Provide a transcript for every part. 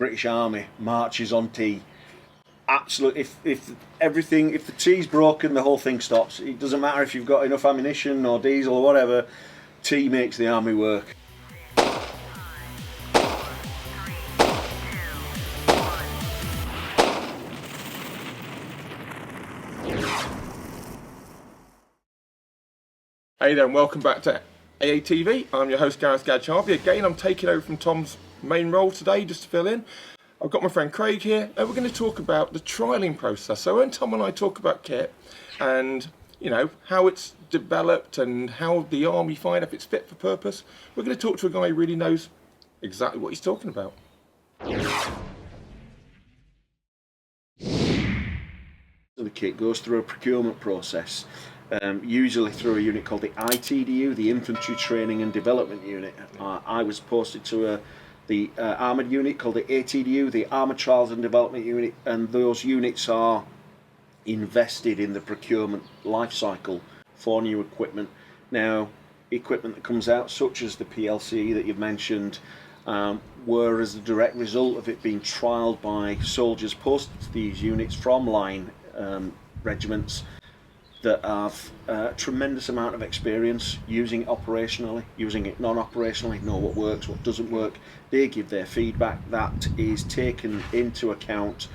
British Army marches on tea. Absolutely, if the tea's broken, the whole thing stops. It doesn't matter if you've got enough ammunition or diesel or whatever, tea makes the army work. Hey there and welcome back to AATV. I'm your host Gareth Gadge Harvey. Again, I'm taking over from Tom's main role today just to fill in. I've got my friend Craig here and we're going to talk about the trialling process. So when Tom and I talk about kit and how it's developed and how the army find if it's fit for purpose, we're going to talk to a guy who really knows exactly what he's talking about. The kit goes through a procurement process. Usually through a unit called the ITDU, the Infantry Training and Development Unit. I was posted to the armoured unit called the ATDU, the Armoured Trials and Development Unit, and those units are invested in the procurement life cycle for new equipment. Now, equipment that comes out, such as the PLC that you've mentioned, were as a direct result of it being trialled by soldiers posted to these units from line regiments that have a tremendous amount of experience using it operationally, using it non-operationally, know what works, what doesn't work. They give their feedback. That is taken into account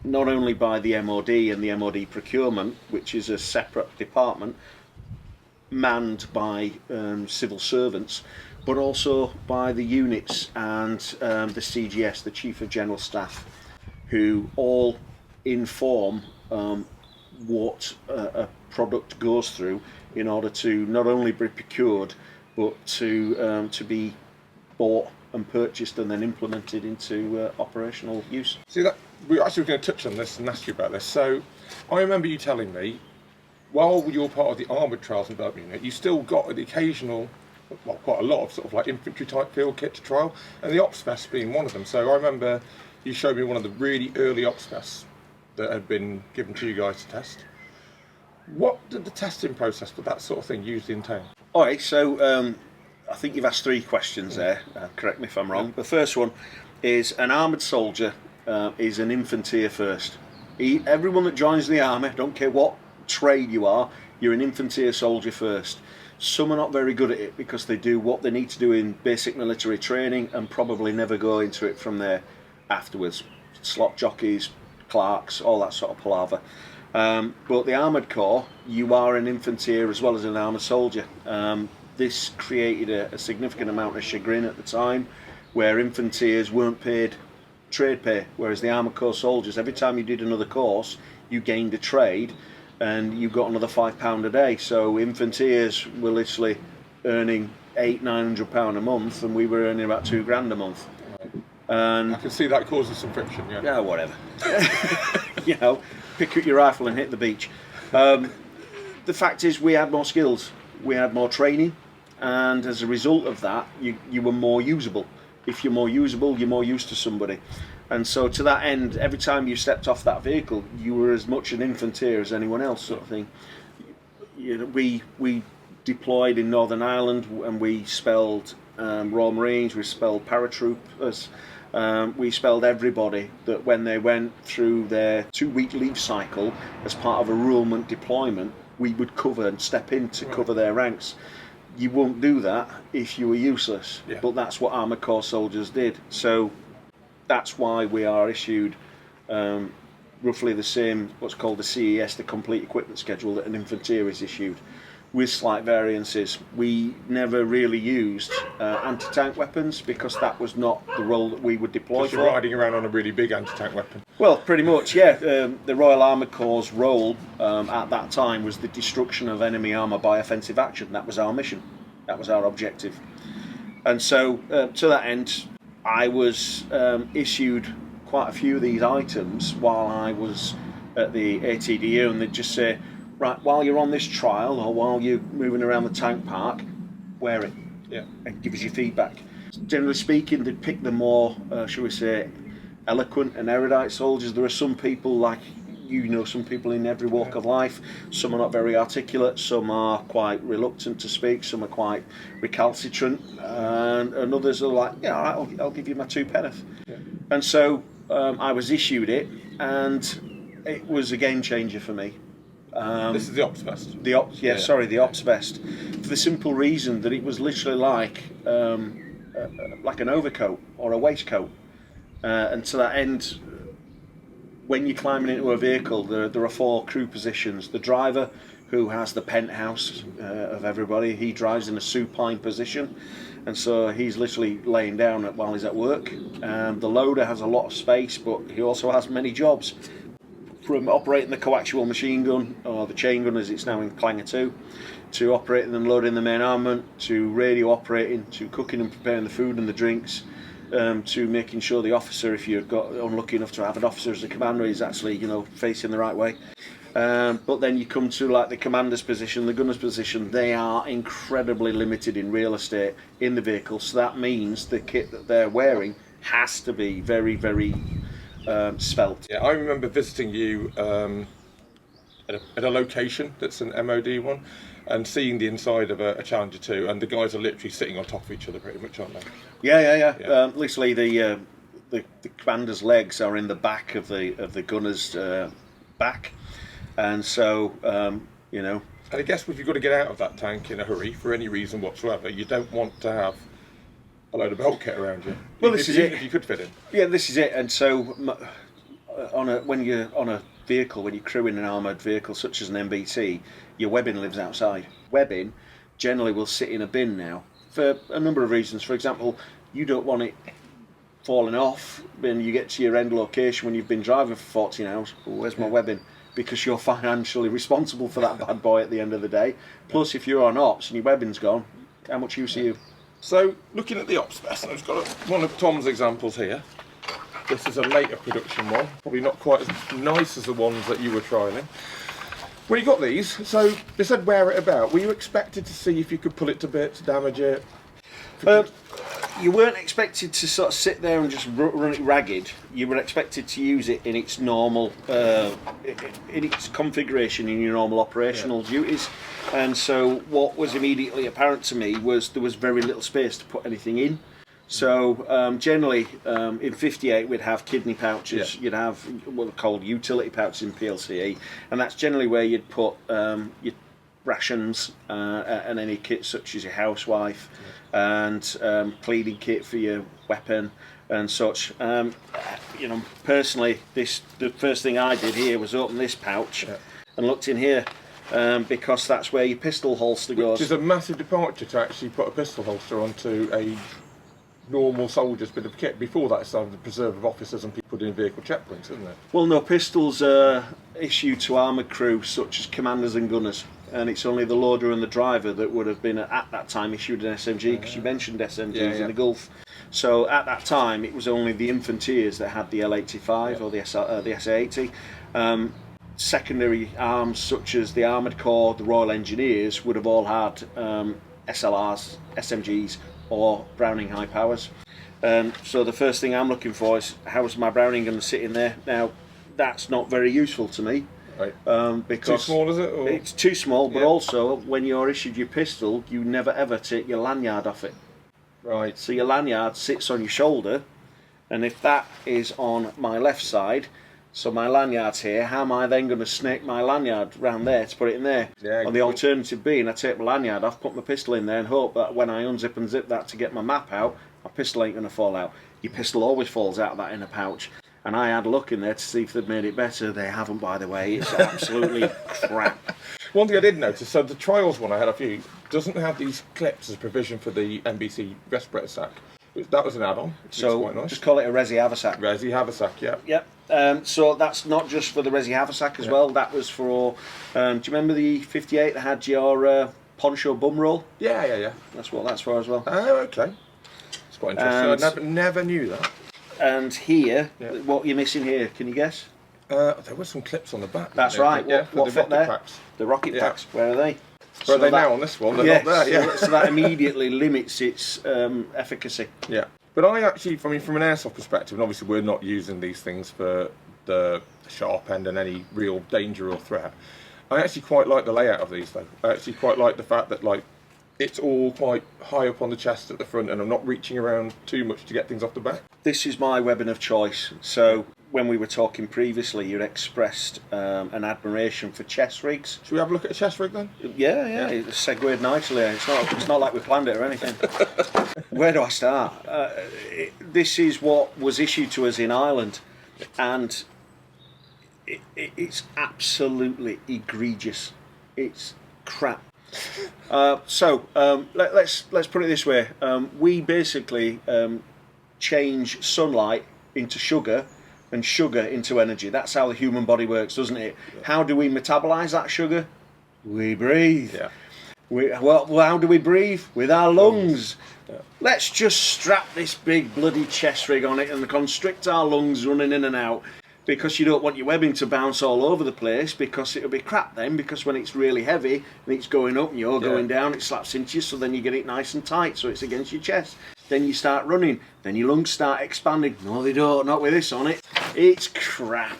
not only by the MOD and the MOD Procurement, which is a separate department manned by civil servants, but also by the units and the CGS, the Chief of General Staff, who all inform what a product goes through in order to not only be procured but to be bought and purchased and then implemented into operational use. See, that we actually were going to touch on this and ask you about this. So I remember you telling me while you're part of the Armoured Trials and Development Unit, you still got the occasional, well, quite a lot of sort of like infantry type field kit to trial, and the ops vest being one of them. So I remember you showed me one of the really early ops vests that had been given to you guys to test. What did the testing process for that sort of thing usually entail? Alright, so I think you've asked three questions there, correct me if I'm wrong. Yeah. The first one is an armoured soldier is an infantier first. Everyone that joins the army, don't care what trade you are, you're an infantier soldier first. Some are not very good at it because they do what they need to do in basic military training and probably never go into it from there afterwards. Slot jockeys, clerks, all that sort of palaver. But the Armoured Corps, you are an infantier as well as an armoured soldier. This created a significant amount of chagrin at the time, where infantiers weren't paid trade pay, whereas the Armoured Corps soldiers, every time you did another course, you gained a trade and you got another £5 a day. So infantiers were literally earning £800-900 a month, and we were earning about £2,000 a month. And I can see that causes some friction. Yeah, whatever. Pick up your rifle and hit the beach. The fact is, we had more skills, we had more training, and as a result of that, you were more usable. If you're more usable, you're more used to somebody. And so to that end, every time you stepped off that vehicle, you were as much an infantier as anyone else, sort of thing. We deployed in Northern Ireland, and we spelled Royal Marines, we spelled paratroopers. We spelled everybody that when they went through their 2-week leave cycle as part of a ruralment deployment, we would cover and step in to cover their ranks. You won't do that if you were useless, but that's what Armoured Corps soldiers did. So that's why we are issued roughly the same, what's called the CES, the Complete Equipment Schedule, that an infantier is issued, with slight variances. We never really used anti-tank weapons because that was not the role that we would deploy for. You're riding around on a really big anti-tank weapon. Well, pretty much, yeah. The Royal Armoured Corps' role at that time was the destruction of enemy armour by offensive action. That was our mission. That was our objective. And so, to that end, I was issued quite a few of these items while I was at the ATDU, and they'd just say, right, while you're on this trial or while you're moving around the tank park, wear it and give us your feedback. Generally speaking, they'd pick the more, shall we say, eloquent and erudite soldiers. There are some people, like some people in every walk of life. Some are not very articulate, some are quite reluctant to speak, some are quite recalcitrant, and others are like, all right, I'll give you my 2 penneth. And so I was issued it, and it was a game changer for me. This is the Ops Vest. The Ops Vest, for the simple reason that it was literally like an overcoat or a waistcoat, and to that end, when you're climbing into a vehicle, there are 4 crew positions. The driver, who has the penthouse of everybody, he drives in a supine position, and so he's literally laying down while he's at work. The loader has a lot of space, but he also has many jobs, from operating the coaxial machine gun, or the chain gun as it's now in Clanger 2, to operating and loading the main armament, to radio operating, to cooking and preparing the food and the drinks, to making sure the officer, if you've got unlucky enough to have an officer as a commander, is actually, you know, facing the right way. But then you come to like the commander's position, the gunner's position. They are incredibly limited in real estate in the vehicle, so that means the kit that they're wearing has to be very, very svelte. Yeah, I remember visiting you at a location that's an MOD one, and seeing the inside of a Challenger 2, and the guys are literally sitting on top of each other pretty much, aren't they? Yeah. Literally, the commander's legs are in the back of the gunner's back, and so you know. And I guess if you've got to get out of that tank in a hurry for any reason whatsoever, you don't want to have a load of belt kit around you. Well, this is it. If you could fit in. Yeah, this is it. And so, when you're on a vehicle, when you're crewing an armoured vehicle such as an MBT, your webbing lives outside. Webbing generally will sit in a bin now for a number of reasons. For example, you don't want it falling off when you get to your end location when you've been driving for 14 hours. Oh, where's my webbing? Because you're financially responsible for that bad boy at the end of the day. Plus, if you're on ops and your webbing's gone, how much use are you? So, looking at the Ops Vest, I've got one of Tom's examples here. This is a later production one, probably not quite as nice as the ones that you were trialling. When you got these, so they said wear it about. Were you expected to see if you could pull it to bits, damage it? You weren't expected to sort of sit there and just run it ragged. You were expected to use it in its normal, in its configuration, in your normal operational duties. And so what was immediately apparent to me was there was very little space to put anything in. So generally in 58 we'd have kidney pouches, you'd have what are called utility pouches in PLCE, and that's generally where you'd put your rations and any kit such as your housewife, and cleaning kit for your weapon and such. You know, personally, the first thing I did here was open this pouch and looked in here. Because that's where your pistol holster goes. Which is a massive departure to actually put a pistol holster onto a normal soldier's bit of kit. Before that, it started the preserve of officers and people doing vehicle checkpoints, isn't it? Well, no, pistols are issued to armoured crew such as commanders and gunners, and it's only the loader and the driver that would have been at that time issued an SMG, because you mentioned SMGs in the Gulf. So at that time, it was only the infanteers that had the L85 or the SA80. Secondary arms such as the Armoured Corps, the Royal Engineers would have all had SLRs, SMGs or Browning high powers. So the first thing I'm looking for is how's my Browning going to sit in there? Now that's not very useful to me, because too small, is it? Or? It's too small, but also when you're issued your pistol, you never ever take your lanyard off it. Right. So your lanyard sits on your shoulder, and if that is on my left side, so my lanyard's here, how am I then going to snake my lanyard round there to put it in there? On the alternative being, I take my lanyard off, put my pistol in there and hope that when I unzip and zip that to get my map out, my pistol ain't going to fall out. Your pistol always falls out of that inner pouch. And I had a look in there to see if they'd made it better. They haven't, by the way. It's absolutely crap. One thing I did notice, so the Trials one I had a few, doesn't have these clips as provision for the NBC respirator sack. That was an add-on, which is quite nice. Just call it a Resi Haversack. Resi Haversack, yeah. Yep. So that's not just for the Resi Haversack as well. That was for. Do you remember the 58 that had your poncho bum roll? Yeah. That's what that's for as well. Oh, okay. It's quite interesting. I never knew that. And here, what you're missing here? Can you guess? There were some clips on the back. That's right. What fit there? Packs. The rocket packs. Where are they? Where are they now on this one? They're not there. Yeah. So that immediately limits its efficacy. Yeah. But I actually, I mean, from an airsoft perspective, and obviously we're not using these things for the sharp end and any real danger or threat. I actually quite like the layout of these, though. I actually quite like the fact that, like, it's all quite high up on the chest at the front, and I'm not reaching around too much to get things off the back. This is my weapon of choice. So when we were talking previously, you expressed an admiration for chest rigs. Should we have a look at a chest rig then? Yeah. It segued nicely. It's not like we planned it or anything. Where do I start? This is what was issued to us in Ireland, and it's absolutely egregious. It's crap. Let's put it this way. We basically change sunlight into sugar and sugar into energy. That's how the human body works, doesn't it? Yeah. How do we metabolize that sugar? We breathe. Yeah. Well, how do we breathe? With our lungs. Yeah. Let's just strap this big bloody chest rig on it and constrict our lungs running in and out, because you don't want your webbing to bounce all over the place, because it'll be crap then, because when it's really heavy and it's going up and you're going down, it slaps into you, so then you get it nice and tight so it's against your chest. Then you start running, then your lungs start expanding. No, they don't, not with this on it. It's crap.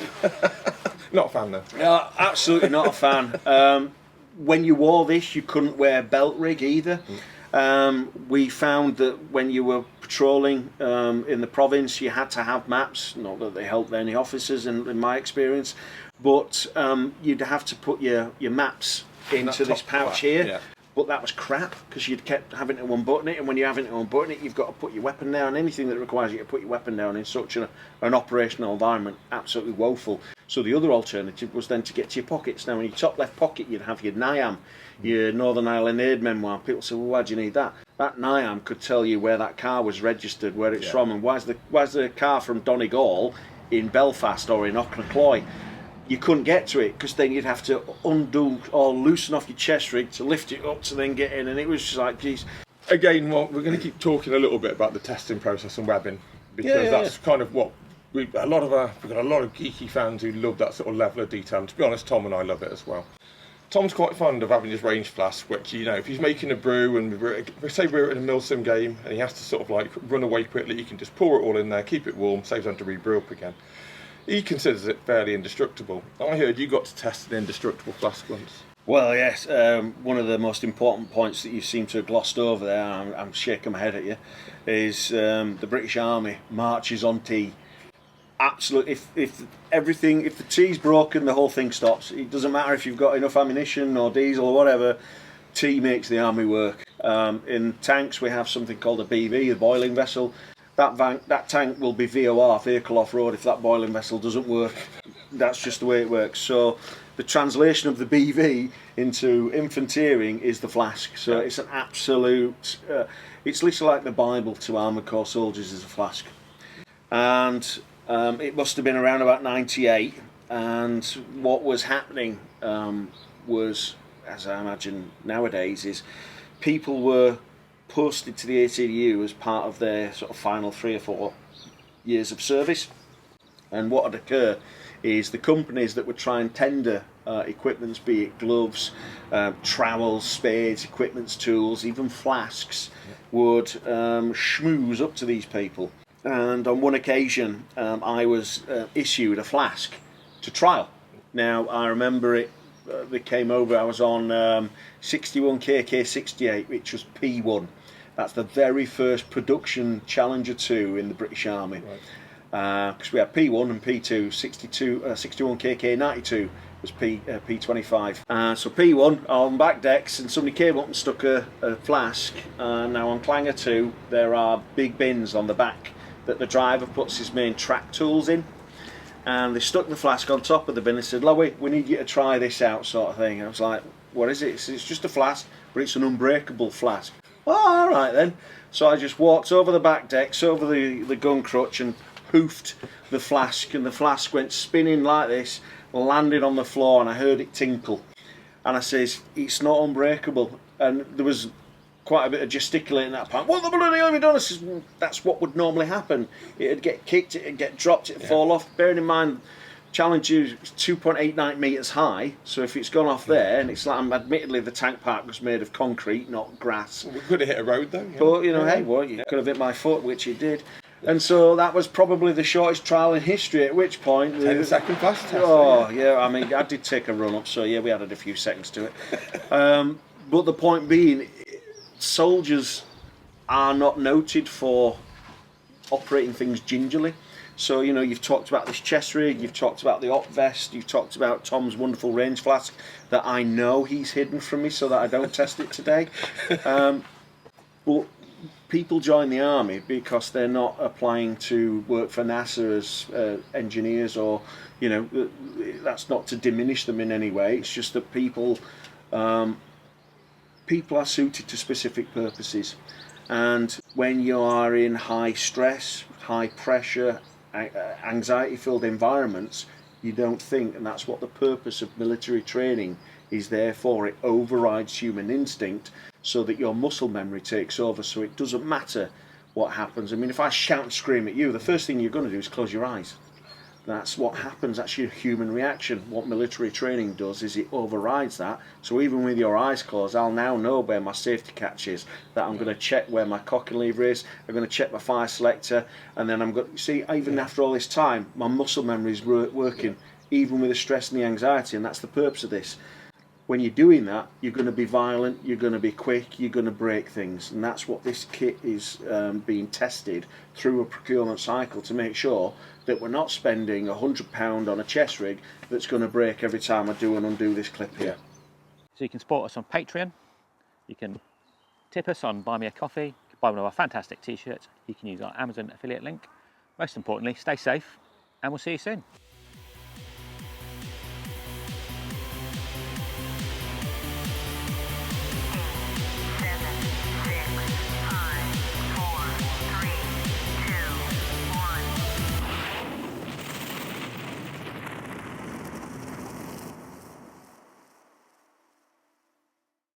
Not a fan though. No, absolutely not a fan. When you wore this, you couldn't wear belt rig either. We found that when you were patrolling in the province, you had to have maps. Not that they helped any officers in my experience, but you'd have to put your maps into this pouch here. Yeah. But that was crap, because you'd kept having to unbutton it, and when you're having to unbutton it, you've got to put your weapon down. Anything that requires you to put your weapon down in such an operational environment, absolutely woeful. So the other alternative was then to get to your pockets. Now, in your top left pocket, you'd have your NIAM, your Northern Ireland Aid memoir. People say, well, why do you need that? That NIAM could tell you where that car was registered, where it's from, and why's the car from Donegal in Belfast or in Auchnacloy. You couldn't get to it, because then you'd have to undo or loosen off your chest rig to lift it up to then get in, and it was just like, geez. Again, well, we're going to keep talking a little bit about the testing process and webbing, because that's kind of what we've got a lot of geeky fans who love that sort of level of detail. And to be honest, Tom and I love it as well. Tom's quite fond of having his range flask, which, you know, if he's making a brew and say we're in a milsim game and he has to sort of like run away quickly, you can just pour it all in there, keep it warm, saves time to re-brew up again. He considers it fairly indestructible. I heard you got to test an indestructible flask once. Well, yes. One of the most important points that you seem to have glossed over there, I'm shaking my head at you, is the British Army marches on tea. Absolutely. If the tea's broken, the whole thing stops. It doesn't matter if you've got enough ammunition or diesel or whatever. Tea makes the army work. In tanks, we have something called a BV, the boiling vessel. That tank will be VOR, vehicle off-road, if that boiling vessel doesn't work. That's just the way it works. So the translation of the BV into infanteering is the flask. So it's an absolute, it's literally like the Bible to Armoured Corps soldiers is a flask. And it must have been around about 98. And what was happening was, as I imagine nowadays, is people were posted to the AATV as part of their sort of final 3 or 4 years of service, and what would occur is the companies that would try and tender equipments, be it gloves, trowels, spades, equipments, tools, even flasks, would schmooze up to these people. And on one occasion I was issued a flask to trial. Now I remember it, they came over, I was on 61 KK68, which was P1. That's the very first production Challenger 2 in the British Army. Because we had P1 and P2, 61 KK92 was P25. So P1 on back decks, and somebody came up and stuck a flask. Now on Clanger 2, there are big bins on the back that the driver puts his main track tools in. And they stuck the flask on top of the bin and said, Lowy, we need you to try this out, sort of thing. I was like, what is it? It's just a flask, but it's an unbreakable flask. Oh, all right then. So I just walked over the back decks, over the gun crutch, and hoofed the flask, and the flask went spinning like this, landed on the floor, and I heard it tinkle. And I says, it's not unbreakable. And there was quite a bit of gesticulating at that point. What the bloody have you done? I says, well, that's what would normally happen. It'd get kicked, it'd get dropped, it'd fall off. Bearing in mind, Challenger is 2.89 metres high, so if it's gone off there, and it's like, admittedly the tank park was made of concrete, not grass. Well, we could have hit a road though. Yeah. But, you know, hey, well, you could have hit my foot, which it did. And so that was probably the shortest trial in history, at which point... 10-second flash test. Oh, yeah, I mean, I did take a run up, so yeah, we added a few seconds to it. But the point being, soldiers are not noted for operating things gingerly. So, you know, you've talked about this chest rig, you've talked about the op vest, you've talked about Tom's wonderful range flask that I know he's hidden from me so that I don't test it today. But people join the army because they're not applying to work for NASA as engineers, or, you know, that's not to diminish them in any way. It's just that people are suited to specific purposes. And when you are in high stress, high pressure, anxiety-filled environments, you don't think, and that's what the purpose of military training is there for. It overrides human instinct so that your muscle memory takes over, so it doesn't matter what happens. I mean, if I shout and scream at you, the first thing you're going to do is close your eyes. That's what happens. That's your human reaction. What military training does is it overrides that. So even with your eyes closed, I'll now know where my safety catch is, that I'm going to check where my cock and lever is, I'm going to check my fire selector, and then I'm going to see, even after all this time, my muscle memory is working, even with the stress and the anxiety, and that's the purpose of this. When you're doing that, you're going to be violent, you're going to be quick, you're going to break things, and that's what this kit is being tested through a procurement cycle to make sure that we're not spending £100 on a chest rig that's going to break every time I do and undo this clip here. So you can support us on Patreon, you can tip us on Buy Me a Coffee, you can buy one of our fantastic t-shirts, you can use our Amazon affiliate link. Most importantly, stay safe, and we'll see you soon.